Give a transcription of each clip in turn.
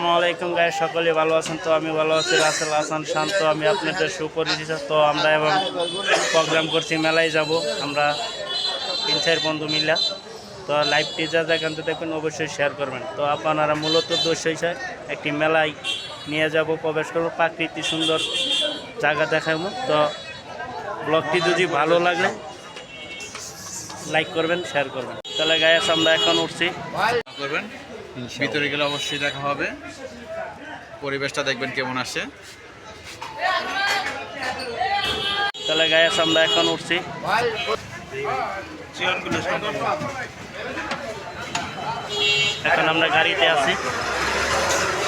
আসসালামু আলাইকুম গাইস, সকলে ভালো আছেন? তো আমি ভালো আছি, রাসেল হাসান শান্ত। আমি আপনাদের সুপরিচিত। তো আমরা এবং প্রোগ্রাম করছি, মেলায় যাব আমরা 3-4 বন্ধু মিলা। তো লাইভটি যা যেখান থেকে দেখবেন অবশ্যই শেয়ার করবেন। তো আপনারা মূলত উদ্দেশ্য হয়েছে একটি মেলায় নিয়ে যাব, প্রবেশ করবো, প্রাকৃতিক সুন্দর জায়গা দেখাবো। তো ব্লগটি যদি ভালো লাগে লাইক করবেন, শেয়ার করবেন। তাহলে গাইস আমরা এখন উঠছি, করবেন ভিতরে গেলে অবশ্যই দেখা হবে, পরিবেশটা দেখবেন কেমন আসে। তাহলে গাইস আমরা এখন উঠছি, এখন আমরা গাড়িতে আছি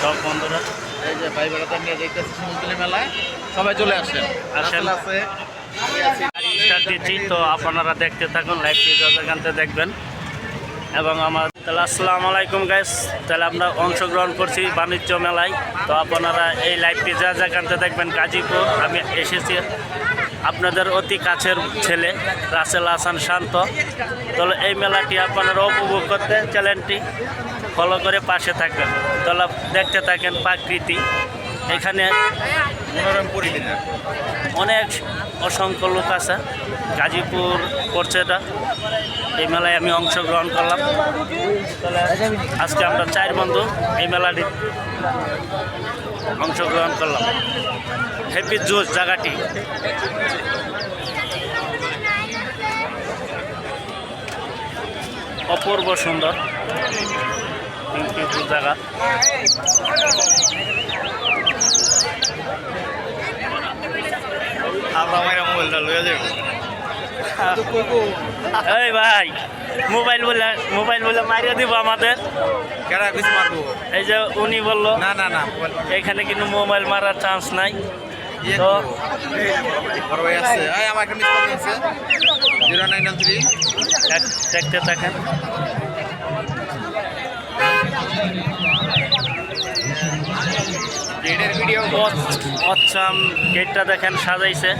সব বন্ধুরা। এই যে ভাই বেড়াতে নিয়ে যাইতেছে সমুদ্র মেলায়, সবাই চলে আসেন। আসেন, গাড়ি স্টার্ট দিচ্ছি। তো আপনারা দেখতে থাকুন, লাইভটি জানতে দেখবেন। এবং আমার তাহলে আসসালামু আলাইকুম গাইস, তাহলে আমরা অংশগ্রহণ করছি বাণিজ্য মেলায়। তো আপনারা এই লাইভটি যা জায়গাতে দেখবেন গাজীপুর। আমি এসেছি আপনাদের অতি কাছের ছেলে রাসেল হাসান শান্ত। তাহলে এই মেলাটি আপনারা উপভোগ করতে চ্যানেলটি ফলো করে পাশে থাকবেন। তাহলে দেখতে থাকেন প্রাকৃতি, এখানে মনোরম পরিবেশ। অনেক অসংখ্য লোক আছে, গাজীপুর পড়ছে এটা। এই মেলায় আমি অংশগ্রহণ করলাম। তাহলে আজকে আমরা 4 বন্ধু এই মেলাটি অংশগ্রহণ করলাম। হ্যাপি জোস জায়গাটি, অপূর্ব সুন্দর জায়গা। এই ভাই মোবাইল বলে মারিয়ে দিব আমাদের। এই যে উনি বললো না না না, এখানে কিন্তু মোবাইল মারার চান্স নাই। তো আমার একটা মিস কল আছে 0993। দেখতে থাকেন। আচ্ছা, গেটটা দেখেন সাজাইছে।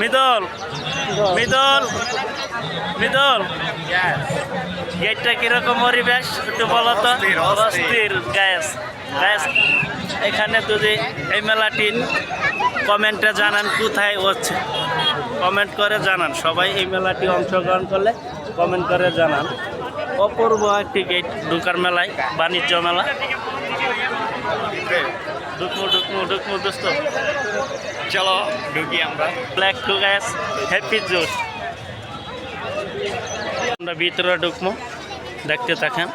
মিদল মিদল মিদল, গেটটা কিরকম পরিবেশ একটু বলো তো? অস্থির গ্যাস গ্যাস। এখানে যদি এই মেলাটির কমেন্টে জানান কোথায় হচ্ছে, কমেন্ট করে জানান। সবাই এই মেলাটি অংশগ্রহণ করলে কমেন্ট করে জানান। অপূর্ব একটি গেট ঢুকার মেলায়, বাণিজ্য মেলা। ঢুকমু দোস্ত, চলো ঢুকি আমরা। ব্ল্যাক টু গ্যাস হ্যাপি জোস। আমরা ভিতরে ঢুকমু, দেখতে থাকেন।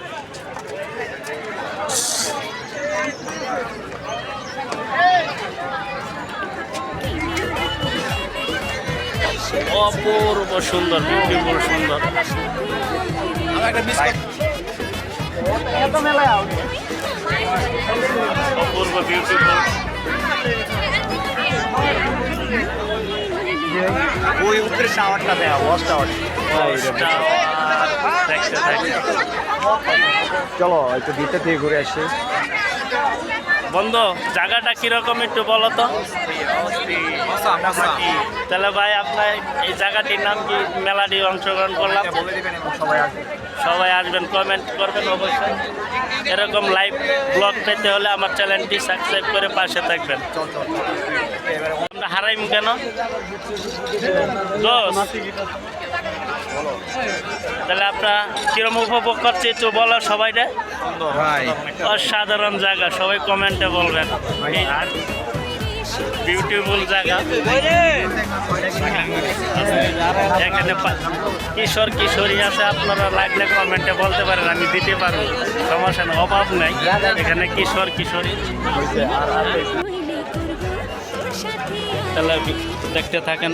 অপূর্ব সুন্দর, বিউটিফুল সুন্দর। অপূর্ব বিউটিফুল। ওই উপরে টাওয়ারটা দেখা, ওয়াচ টাওয়ার। দেখতে থাকেন। চলো একটু ভিতর থেকে ঘুরে আসি। বন্ধু জায়গাটা কিরকম একটু বলো তো? তাহলে ভাই আপনার এই জায়গাটির নাম কি? মেলাটি অংশগ্রহণ করলাম, সবাই আসবেন, কমেন্ট করবেন অবশ্যই। এরকম লাইভ ব্লগ পেতে হলে আমার চ্যানেলটি সাবস্ক্রাইব করে পাশে থাকবেন। আমরা হারাইম কেন দোষ? তাহলে আপনারা কিরকম উপভোগ করছে একটু বলো সবাইটা। অসাধারণ জায়গা, সবাই কমেন্টে বলবেন। বিউটিফুল জায়গা। এখানে কিশোর কিশোরী আছে, আপনারা লাগলে কমেন্টে বলতে পারেন, আমি দিতে পারবো, সমস্যা নেই, অভাব নেই। এখানে কিশোর কিশোরী। তাহলে দেখতে থাকেন।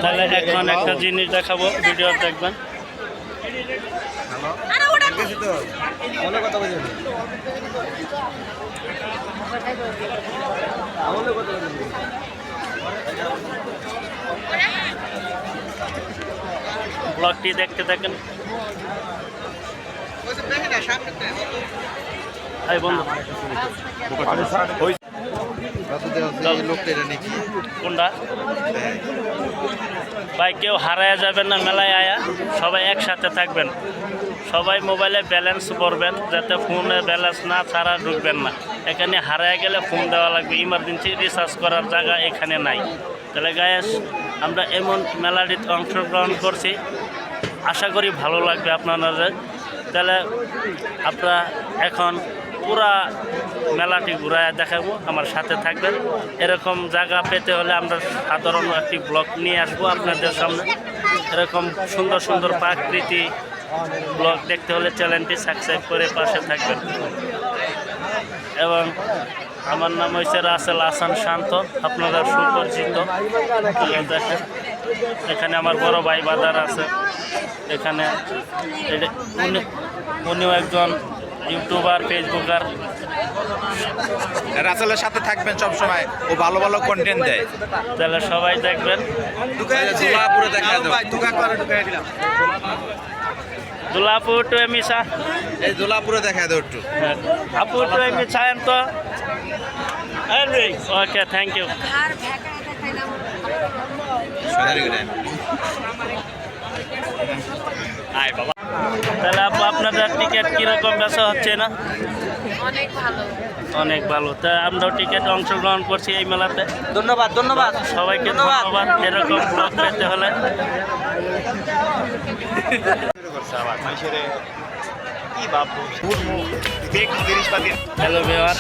তাহলে এখন একটা জিনিস দেখাবো, ভিডিও দেখবেন। ব্লগটি দেখতে থাকেন। এই বন্ধু লোকটা এটা নাকি কোনটা ভাই কেউ হারায় যাবেন না মেলায় আয়া, সবাই একসাথে থাকবেন, সবাই মোবাইলে ব্যালেন্স করবেন যাতে ফোনে ব্যালেন্স না ছাড়া ঢুকবেন না। এখানে হারায় গেলে ফোন দেওয়া লাগবে, ইমার্জেন্সি রিচার্জ করার জায়গা এখানে নাই। তাহলে গায়েস আমরা এমন মেলাটিতে অংশগ্রহণ করছি, আশা করি ভালো লাগবে আপনাদের। তাহলে আপনারা এখন পুরা মেলাটি ঘুরায় দেখাবো, আমার সাথে থাকবেন। এরকম জায়গা পেতে হলে আমরা সাধারণ একটি ব্লগ নিয়ে আসবো আপনাদের সামনে। এরকম সুন্দর সুন্দর প্রাকৃতি ব্লগ দেখতে হলে চ্যানেলটি সাবস্ক্রাইব করে পাশে থাকবেন। এবং আমার নাম হয়েছে রাসেল হাসান শান্ত, আপনারা সুপরিচিত। দেখেন এখানে আমার বড় ভাই বাজার আছে, এখানে উনিও একজন ইউটিউবার, ফেসবুকার। রাসেলের সাথে থাকবেন সব সময়, ও ভালো ভালো কন্টেন্ট দেয়। তাহলে সবাই দেখবেন। দুলাপুরে দেখা দাও, দুলাপুর টু এমিসা, এই দুলাপুরে দেখা দাও একটু। আপু টু এমিসা তো ওকে, থ্যাংক ইউ। আয় বাবা। তাহলে আপু আপনাদের টিকিট কীরকম বেচা হচ্ছে না? অনেক ভালো। অনেক ভালো। তা আমরাও টিকিটে অংশগ্রহণ করছি এই মেলাতে। ধন্যবাদ ধন্যবাদ সবাইকে ধন্যবাদ। এরকম ব্লগ পেতে হলে হ্যালো ভিউয়ার,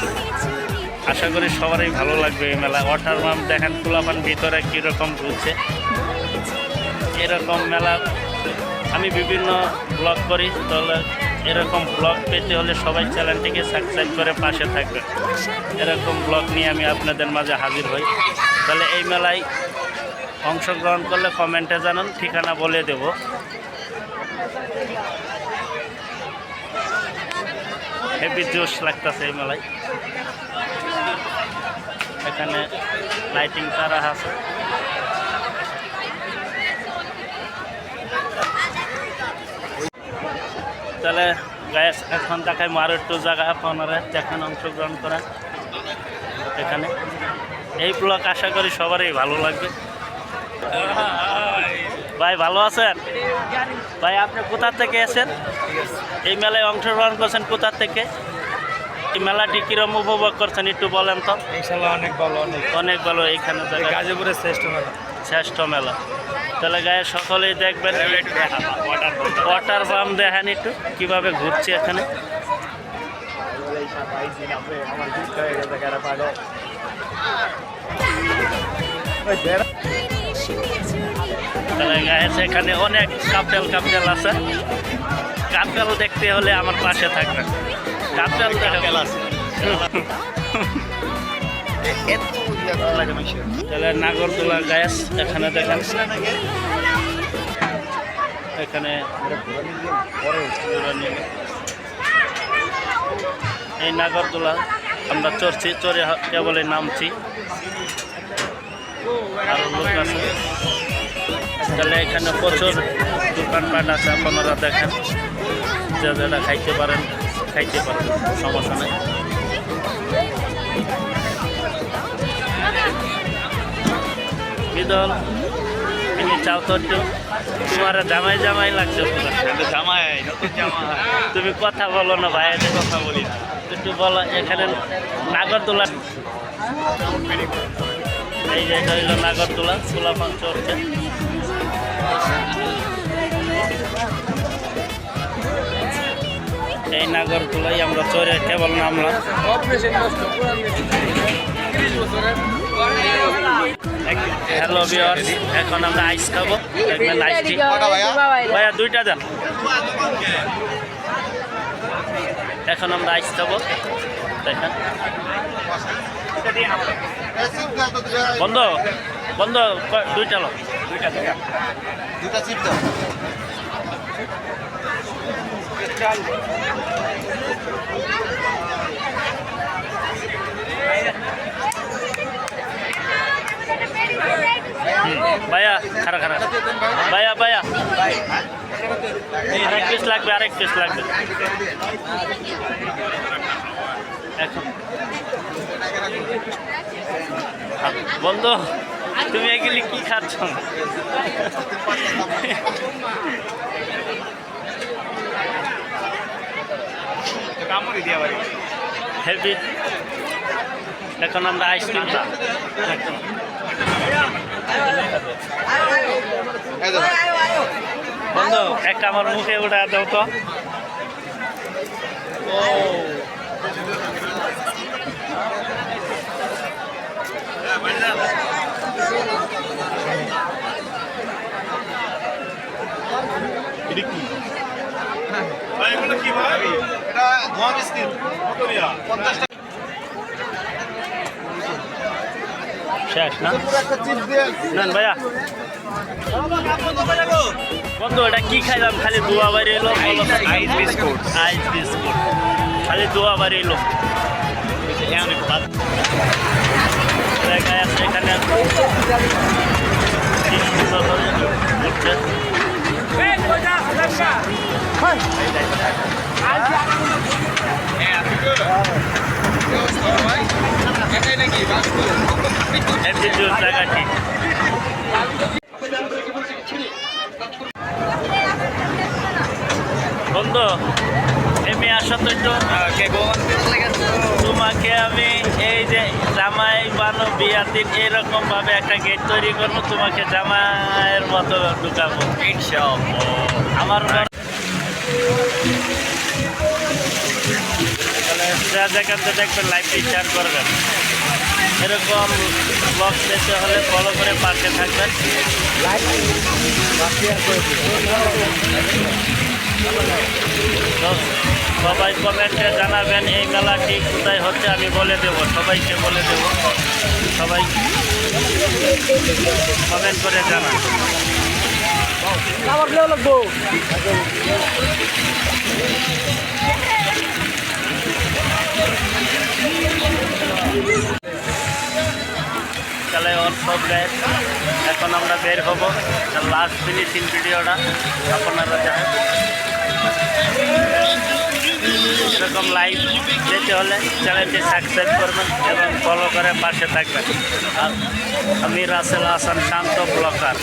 আশা করি সবারই ভালো লাগবে এই মেলা। ওয়াটার পাম্প দেখেন, পোলাপান ভিতরে কীরকম ঘুরছে। এরকম মেলা আমি বিভিন্ন ব্লগ করি, তাহলে এরকম ব্লগ পেতে হলে সবাই চ্যানেলটিকে সাবস্ক্রাইব করে পাশে থাকবে। এরকম ব্লগ নিয়ে আমি আপনাদের মাঝে হাজির হই। তাহলে এই মেলায় অংশগ্রহণ করলে কমেন্টে জানান, ঠিকানা বলে দেব। হেভি জোশ লাগতেছে এই মেলায়। এখানে লাইটিং তারা আছে। তাহলে গ্যাস এখন দেখায় আরও একটু জায়গা আপনারা যেখানে অংশগ্রহণ করেন। এখানে এই ব্লগ আশা করি সবারই ভালো লাগবে। ভাই ভালো আছেন? ভাই আপনি কোথা থেকে এসেছেন? এই মেলায় অংশগ্রহণ করছেন কোথা থেকে? এই মেলাটি কিরম উপভোগ করছেন একটু বলেন তো। ইনশাআল্লাহ অনেক ভালো, অনেক ভালো। এইখানে গাজীপুরের শ্রেষ্ঠ মেলা। শ্রেষ্ঠ মেলা। তাহলে গায়ে সকলেই দেখবেন। ওয়াটার পাম্প দেখেন একটু কীভাবে ঘুরছে এখানে। তাহলে গায়ে এখানে অনেক কাপেল আছে। কাপেল দেখতে হলে আমার পাশে থাকবেন। কাপেল আছে। তাহলে নাগরদোলা গ্যাস এখানে দেখেন। এখানে এই নাগরদোলা আমরা চড়ছি, চড়ে কেবলে নামছি। আরও লোক আছে। তাহলে এখানে প্রচুর দোকানপাট আছে, আপনারা দেখেন। যেটা খাইতে পারেন সমস্যা নেই। বিদল তুমি চাও তো একটু, তোমার জামাই লাগছে পুরো। তুমি কথা বলো না ভাই, কথা বলি একটু বলো। এখানে নাগরদোলা, এই যে এটা হইল নাগরদোলা, পোলাপান চড়ছে। এই নাগরদোলাই আমরা চড়ে কেবল নামলাম। হ্যালো ভিউয়ার্স, এখন আমরা আইস খাবো। দেখবেন আইসটি ভাইয়া 2টা দেন। এখন আমরা আইস খাবো, দেখেন। বন্ধ 2টা লো, 2টা চিপ দাও। ভাইয়া খারা ভাইয়া আরেক পিস লাগবে। এখন বন্ধু তুমি এগুলি কি খাচ্ছ? হেভি। এখন আমরা আইসক্রিমটা বন্ধু একটা আমার মুখে ওটা দাও তো। ও শেষ না নেন ভাইয়া। বন্ধু এটা কি খাইলাম? খালি দোয়া বাইরে এলো। আইস বিস্কুট, আইস বিস্কুট, খালি দোয়া বাইরে এলো। জায়গায় আছে এখানে জায়গাটি বন্ধু এমনি আসো তো একটু। তোমাকে আমি এই যে জামাই বানো বিয়ার দিন এরকম ভাবে একটা গেট তৈরি করবো, তোমাকে জামাইয়ের মতো ঢুকাবো আমার। যেখান থেকে দেখবেন লাইভটি শেয়ার করবেন। এরকম ব্লগ পেতে হলে ফলো করে পাশে থাকবেন। সবাই কমেন্টে জানাবেন এই মেলাটি কোথায় হচ্ছে, আমি বলে দেব, সবাইকে বলে দেব। সবাই কমেন্ট করে জানান। তাহলে ওর সব গায়ে এখন আমরা বের হব। লাস্ট ফিনিশিং ভিডিওটা আপনারা জানেন। এরকম লাইভ যেতে হলে চ্যানেলটি সাবস্ক্রাইব করবেন এবং ফলো করে পাশে থাকবেন। আর আমি রাসেল হাসান শান্ত ব্লগার।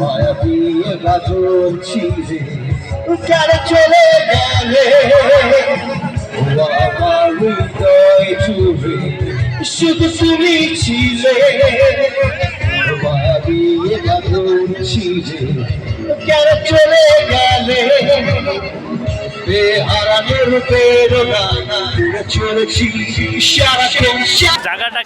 মায়া দিয়ে গাজন ছিঁড়ে কেন চলে গেলে আমার হৃদয় জুড়ে শুধু তুমি ছিলে। মায়া দিয়ে গাজন ছিঁড়ে কেন চলে গেলে বেহারানোর পেরোনা চলেছি সারা জায়গাটা